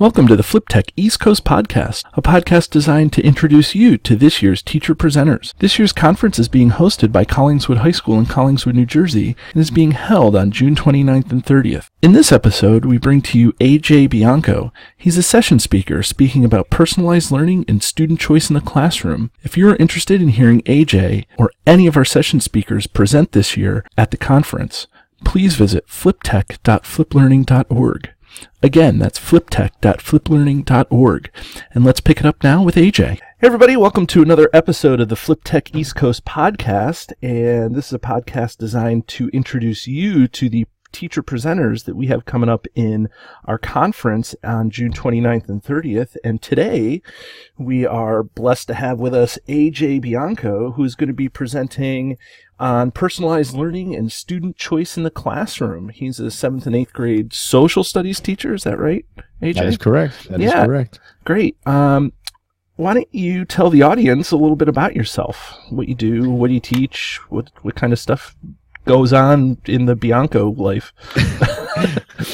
Welcome to the FlipTech East Coast Podcast, a podcast designed to introduce you to this year's teacher presenters. This year's conference is being hosted by Collingswood High School in Collingswood, New Jersey, and is being held on June 29th and 30th. In this episode, we bring to you AJ Bianco. He's a session speaker speaking about personalized learning and student choice in the classroom. If you're interested in hearing AJ or any of our session speakers present this year at the conference, please visit fliptech.fliplearning.org. Again, that's fliptech.fliplearning.org. And let's pick it up now with AJ. Hey everybody, welcome to another episode of the FlipTech East Coast Podcast. And this is a podcast designed to introduce you to the teacher presenters that we have coming up in our conference on June 29th and 30th. And today we are blessed to have with us AJ Bianco, who's going to be presenting on personalized learning and student choice in the classroom. He's a 7th and 8th grade social studies teacher. Is that right, AJ? That is correct. That is correct. Great. Why don't you tell the audience a little bit about yourself, what you do, what do you teach, what kind of stuff goes on in the Bianco life?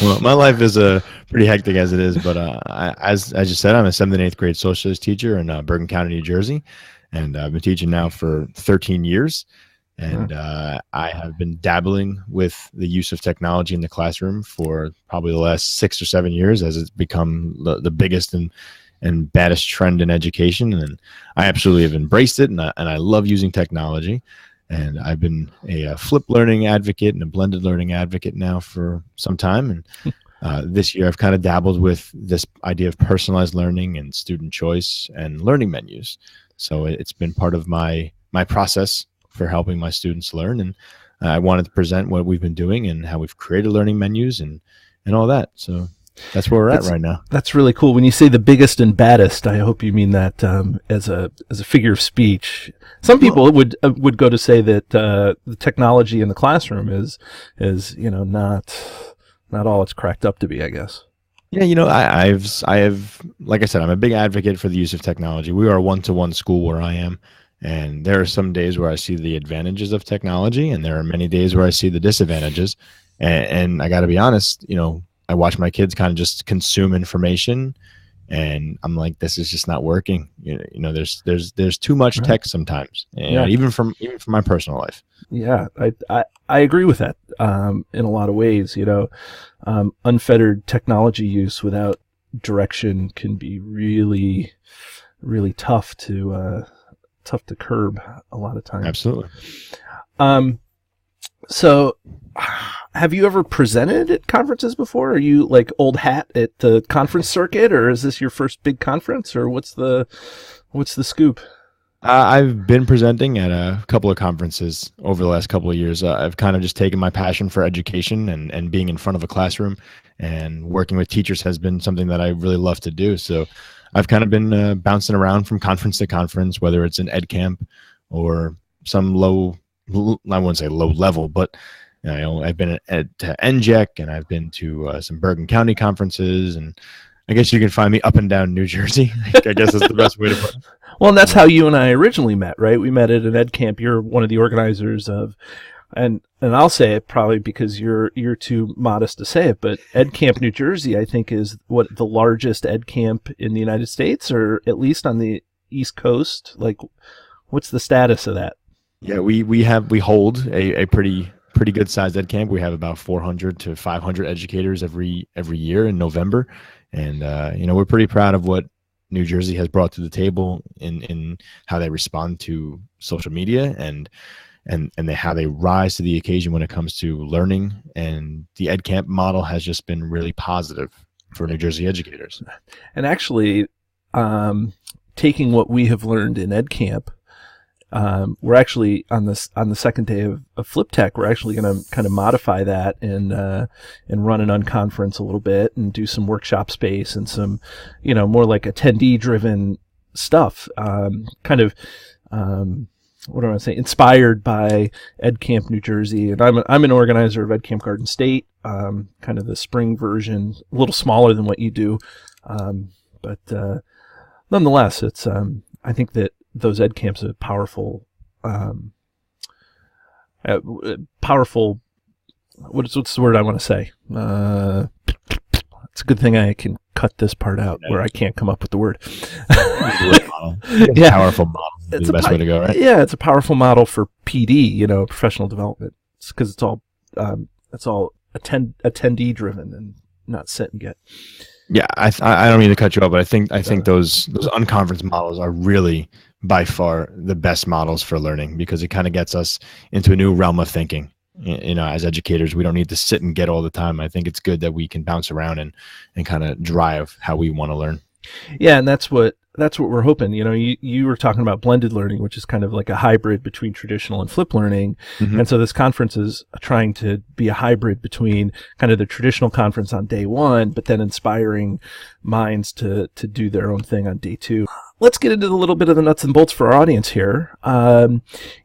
Well, my life is pretty hectic as it is, but as you said, I'm a 7th and 8th grade socialist teacher in Bergen County, New Jersey, and I've been teaching now for 13 years. And I have been dabbling with the use of technology in the classroom for probably the last 6 or 7 years as it's become the biggest and baddest trend in education. And I absolutely have embraced it, and I love using technology. And I've been a flip learning advocate and a blended learning advocate now for some time. And this year I've kind of dabbled with this idea of personalized learning and student choice and learning menus. So it's been part of my process for helping my students learn. And I wanted to present what we've been doing and how we've created learning menus and all that. So that's where we're at right now. That's really cool. When you say the biggest and baddest, I hope you mean that as a figure of speech. Some people would go to say that the technology in the classroom is not all it's cracked up to be, I guess. Yeah, I have like I said, I'm a big advocate for the use of technology. We are a one-to-one school where I am, and there are some days where I see the advantages of technology, and there are many days where I see the disadvantages. And I got to be honest, I watch my kids kind of just consume information, and I'm like, this is just not working. There's too much tech sometimes, even from my personal life. Yeah, I agree with that in a lot of ways. Unfettered technology use without direction can be really, really tough to curb a lot of times. Absolutely. So have you ever presented at conferences before? Are you like old hat at the conference circuit, or is this your first big conference, or what's the scoop? I've been presenting at a couple of conferences over the last couple of years. I've kind of just taken my passion for education and being in front of a classroom and working with teachers has been something that I really love to do. So I've kind of been bouncing around from conference to conference, whether it's an ed camp or some I wouldn't say low level, but I've been to NJEC, and I've been to some Bergen County conferences, and I guess you can find me up and down New Jersey. I guess that's the best way to put it. Well, and that's how you and I originally met, right? We met at an ed camp. You're one of the organizers of, and I'll say it probably because you're too modest to say it, but Ed Camp New Jersey, I think, is the largest ed camp in the United States, or at least on the East Coast. Like, what's the status of that? Yeah, we hold a pretty good sized ed camp. We have about 400 to 500 educators every year in November, and we're pretty proud of what New Jersey has brought to the table in how they respond to social media and how they rise to the occasion when it comes to learning. And the ed camp model has just been really positive for New Jersey educators. And actually, taking what we have learned in ed camp, we're actually on the second day of FlipTech, we're actually going to kind of modify that and run an unconference a little bit and do some workshop space and some, more like attendee driven stuff, what do I want to say? Inspired by Ed Camp New Jersey, and I'm an organizer of Ed Camp Garden State, kind of the spring version, a little smaller than what you do, but nonetheless, it's I think that those ed camps are powerful. What's the word I want to say? It's a good thing I can cut this part out where I can't come up with the word. Yeah. Powerful model is the best way to go, right? Yeah, it's a powerful model for PD, professional development. It's because it's all attendee driven and not sit and get. Yeah, I don't mean to cut you off, but I think those unconference models are really by far the best models for learning, because it kind of gets us into a new realm of thinking. As educators, we don't need to sit and get all the time. I think it's good that we can bounce around and kind of drive how we want to learn. Yeah, and that's what we're hoping. You were talking about blended learning, which is kind of like a hybrid between traditional and flip learning. Mm-hmm. And so this conference is trying to be a hybrid between kind of the traditional conference on day one, but then inspiring minds to do their own thing on day two. Let's get into a little bit of the nuts and bolts for our audience here.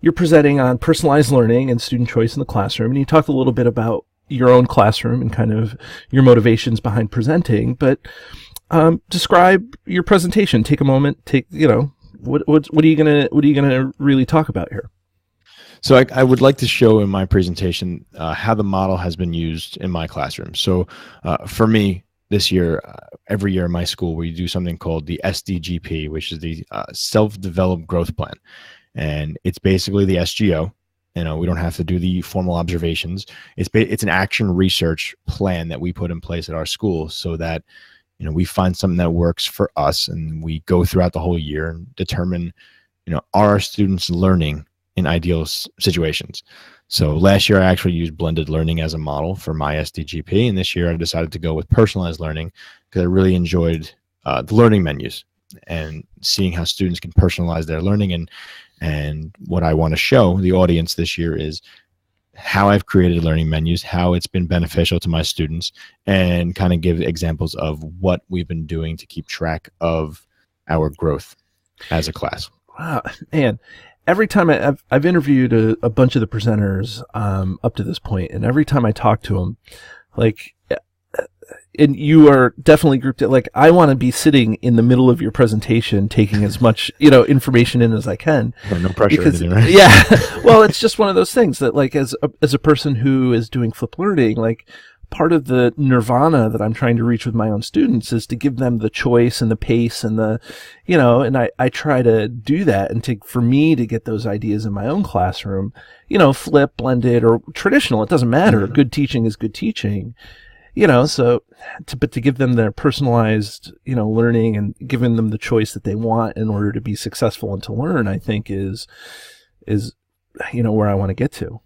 You're presenting on personalized learning and student choice in the classroom, and you talked a little bit about your own classroom and kind of your motivations behind presenting, but describe your presentation. Take a moment. What are you gonna really talk about here? So I would like to show in my presentation how the model has been used in my classroom. So for me, this year, every year in my school, we do something called the SDGP, which is the Self-Developed Growth Plan. And it's basically the SGO. We don't have to do the formal observations. It's an action research plan that we put in place at our school so that we find something that works for us, and we go throughout the whole year and determine, are our students learning in ideal situations. So last year I actually used blended learning as a model for my SDGP, and this year I decided to go with personalized learning because I really enjoyed the learning menus and seeing how students can personalize their learning. And what I want to show the audience this year is how I've created learning menus, how it's been beneficial to my students, and kind of give examples of what we've been doing to keep track of our growth as a class. Wow, man. Every time I've interviewed a bunch of the presenters up to this point, and every time I talk to them, and you are definitely grouped. I want to be sitting in the middle of your presentation, taking as much information in as I can. No pressure, anything, right? Yeah, well, it's just one of those things that as a person who is doing flip learning, part of the nirvana that I'm trying to reach with my own students is to give them the choice and the pace and and I try to do that, and for me to get those ideas in my own classroom, flip, blended, or traditional, it doesn't matter. Mm-hmm. Good teaching is good teaching, but to give them their personalized, learning and giving them the choice that they want in order to be successful and to learn, I think is where I want to get to.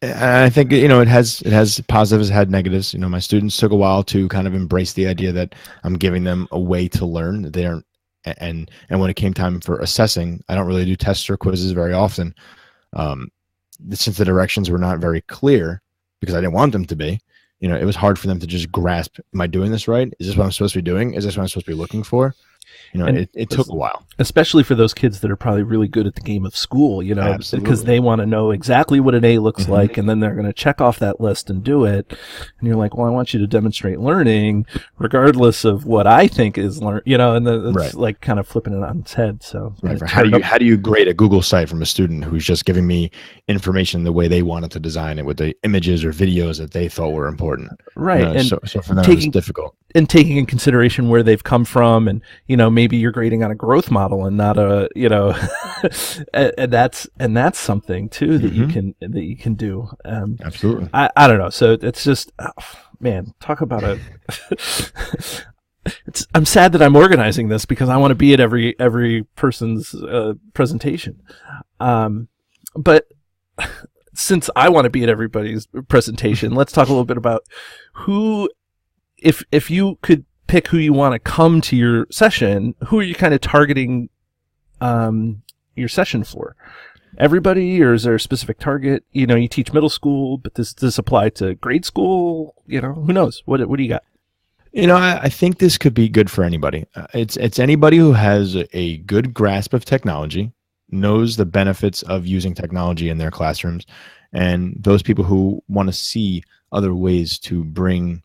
I think it has positives, it had negatives. My students took a while to kind of embrace the idea that I'm giving them a way to learn. They aren't, and when it came time for assessing, I don't really do tests or quizzes very often, since the directions were not very clear, because I didn't want them to be. It was hard for them to just grasp, am I doing this right? Is this what I'm supposed to be doing? Is this what I'm supposed to be looking for? It took a while. Especially for those kids that are probably really good at the game of school, Absolutely. Because they want to know exactly what an A looks mm-hmm. like, and then they're going to check off that list and do it. And you're like, well, I want you to demonstrate learning regardless of what I think is learn, and it's right. Like kind of flipping it on its head. So right. How do you grade a Google site from a student who's just giving me information the way they wanted to design it with the images or videos that they thought were important? Right. And so for them it's difficult. And taking in consideration where they've come from, and maybe you're grading on a growth model and not a and that's something too that mm-hmm. you can do. Absolutely. I don't know. So it's just man, talk about I'm sad that I'm organizing this because I want to be at every person's presentation, but since I want to be at everybody's presentation, let's talk a little bit about who. If you could pick who you want to come to your session, who are you kind of targeting your session for? Everybody, or is there a specific target? You teach middle school, but does this apply to grade school? Who knows? What do you got? I think this could be good for anybody. It's anybody who has a good grasp of technology, knows the benefits of using technology in their classrooms, and those people who want to see other ways to bring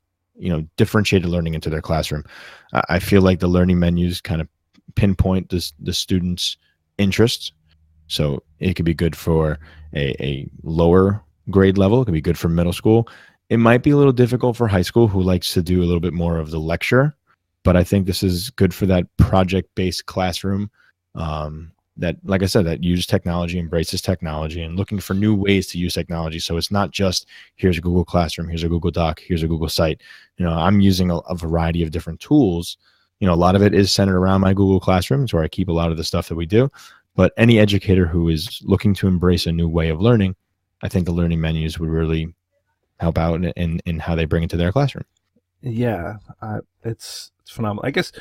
differentiated learning into their classroom. I feel like the learning menus kind of pinpoint the students' interests. So it could be good for a lower grade level. It could be good for middle school. It might be a little difficult for high school who likes to do a little bit more of the lecture, but I think this is good for that project-based classroom that, like I said, that uses technology, embraces technology, and looking for new ways to use technology. So it's not just here's a Google Classroom, here's a Google Doc, here's a Google Site. I'm using a variety of different tools. A lot of it is centered around my Google Classrooms where I keep a lot of the stuff that we do. But any educator who is looking to embrace a new way of learning, I think the learning menus would really help out in how they bring it to their classroom. Yeah, it's phenomenal. I guess,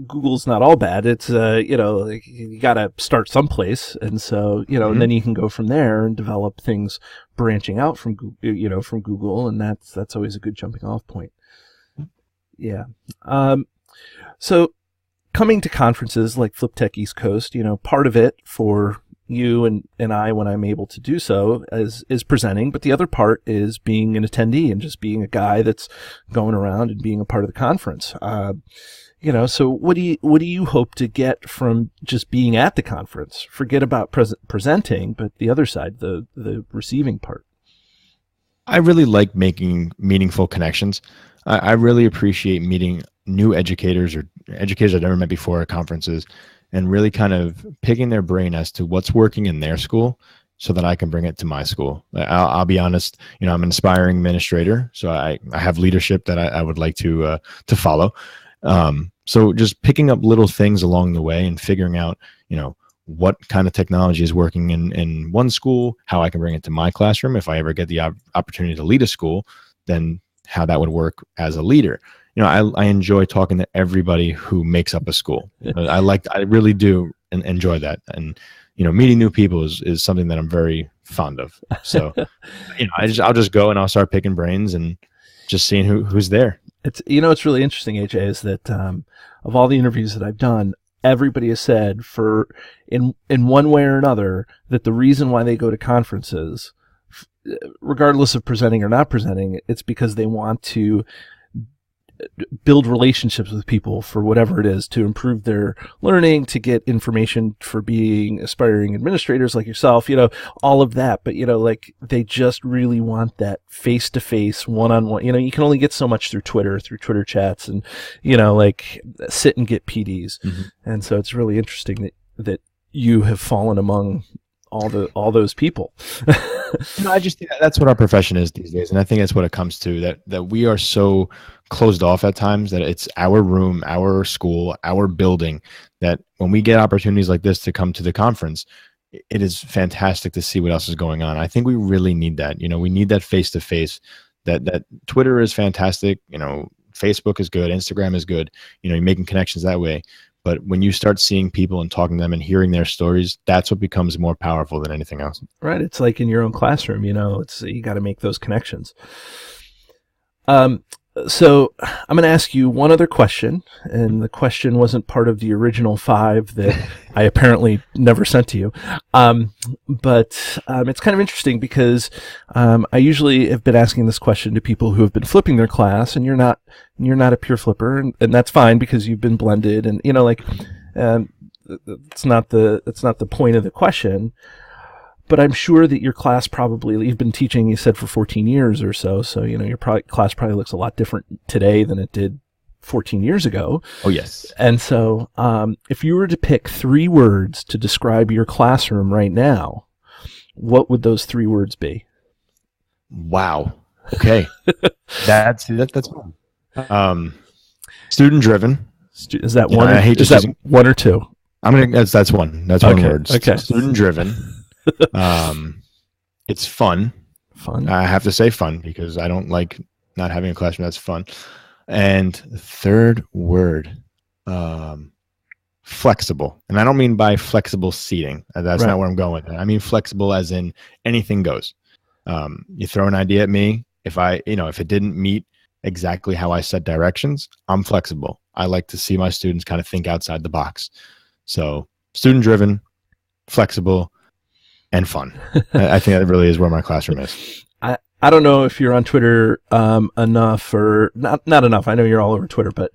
Google's not all bad. It's, you got to start someplace. And so, and then you can go from there and develop things branching out from Google. And that's always a good jumping off point. Yeah. So coming to conferences like FlipTech East Coast, part of it for you and I, when I'm able to do so, is presenting, but the other part is being an attendee and just being a guy that's going around and being a part of the conference. So what do you hope to get from just being at the conference? Forget about presenting, but the other side, the receiving part. I really like making meaningful connections. I really appreciate meeting new educators or educators I've never met before at conferences, and really kind of picking their brain as to what's working in their school so that I can bring it to my school. I'll be honest, I'm an aspiring administrator, so I have leadership that I would like to follow. So just picking up little things along the way and figuring out, what kind of technology is working in one school, how I can bring it to my classroom. If I ever get the opportunity to lead a school, then how that would work as a leader. I enjoy talking to everybody who makes up a school. I really do enjoy that. And, meeting new people is something that I'm very fond of. So, I'll just go and I'll start picking brains and just seeing who's there. It's really interesting, AJ, is that of all the interviews that I've done, everybody has said in one way or another that the reason why they go to conferences, regardless of presenting or not presenting, it's because they want to build relationships with people for whatever it is, to improve their learning, to get information for being aspiring administrators like yourself, all of that. But, they just really want that face-to-face, one-on-one. You can only get so much through Twitter chats and, sit and get PDs. Mm-hmm. And so it's really interesting that you have fallen among all those people. I just think that's what our profession is these days, and I think that's what it comes to. That we are so closed off at times that it's our room, our school, our building. That when we get opportunities like this to come to the conference, it is fantastic to see what else is going on. I think we really need that. We need that face to face. That Twitter is fantastic. Facebook is good. Instagram is good. You're making connections that way. But when you start seeing people and talking to them and hearing their stories, that's what becomes more powerful than anything else. Right. It's like in your own classroom, you got to make those connections. So I'm going to ask you one other question, and the question wasn't part of the original 5 that I apparently never sent to you. But it's kind of interesting because I usually have been asking this question to people who have been flipping their class, and you're not a pure flipper, and that's fine because you've been blended, and it's not the point of the question. But I'm sure that your class you've been teaching, you said, for 14 years or so. So, your class probably looks a lot different today than it did 14 years ago. Oh, yes. And so if you were to pick 3 words to describe your classroom right now, what would those 3 words be? Wow. Okay. that's fun. Student driven. Is that one? Is that 1 or 2? That's one. That's one word. Okay. Student driven. It's fun. I have to say fun because I don't like not having a classroom that's fun. And the 3rd word, flexible. And I don't mean by flexible seating. That's not where I'm going with it. I mean flexible as in anything goes. You throw an idea at me. If it didn't meet exactly how I set directions, I'm flexible. I like to see my students kind of think outside the box. So student driven, flexible, and fun. I think that really is where my classroom is. I don't know if you're on Twitter enough or not enough. I know you're all over Twitter, but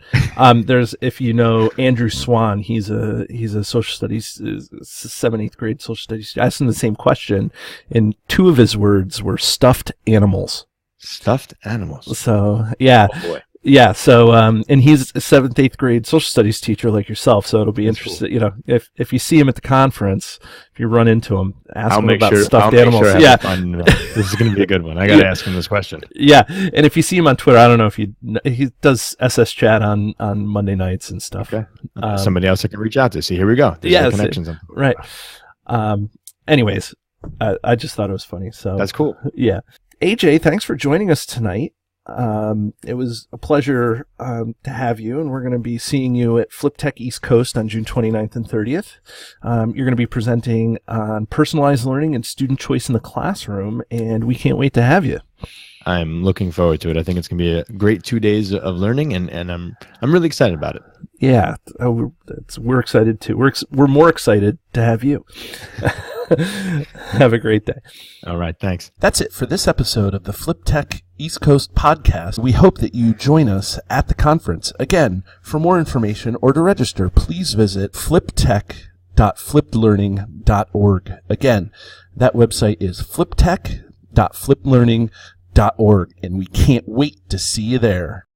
there's, if you know Andrew Swan, he's a social studies 7th, 8th grade social studies. I asked him the same question, and 2 of his words were stuffed animals. Stuffed animals. So yeah. Oh boy. Yeah, so and he's a 7th, 8th grade social studies teacher like yourself, so it'll be interesting. Cool. If you see him at the conference, if you run into him, ask him about stuffed animals. Yeah, this is going to be a good one. I got to ask him this question. Yeah, and if you see him on Twitter, I don't know if he does SS chat on Monday nights and stuff. Okay, somebody else I can reach out to. See, here we go. There's connections. Right. Anyways, I just thought it was funny. So that's cool. Yeah, AJ, thanks for joining us tonight. It was a pleasure to have you, and we're going to be seeing you at FlipTech East Coast on June 29th and 30th. You're going to be presenting on personalized learning and student choice in the classroom, and we can't wait to have you. I'm looking forward to it. I think it's going to be a great 2 days of learning, and I'm really excited about it. Yeah, we're excited too. We're more excited to have you. Have a great day. All right, thanks. That's it for this episode of the FlipTech East Coast podcast. We hope that you join us at the conference. Again, for more information or to register, please visit fliptech.fliplearning.org. Again, that website is fliptech.fliplearning.org, and we can't wait to see you there.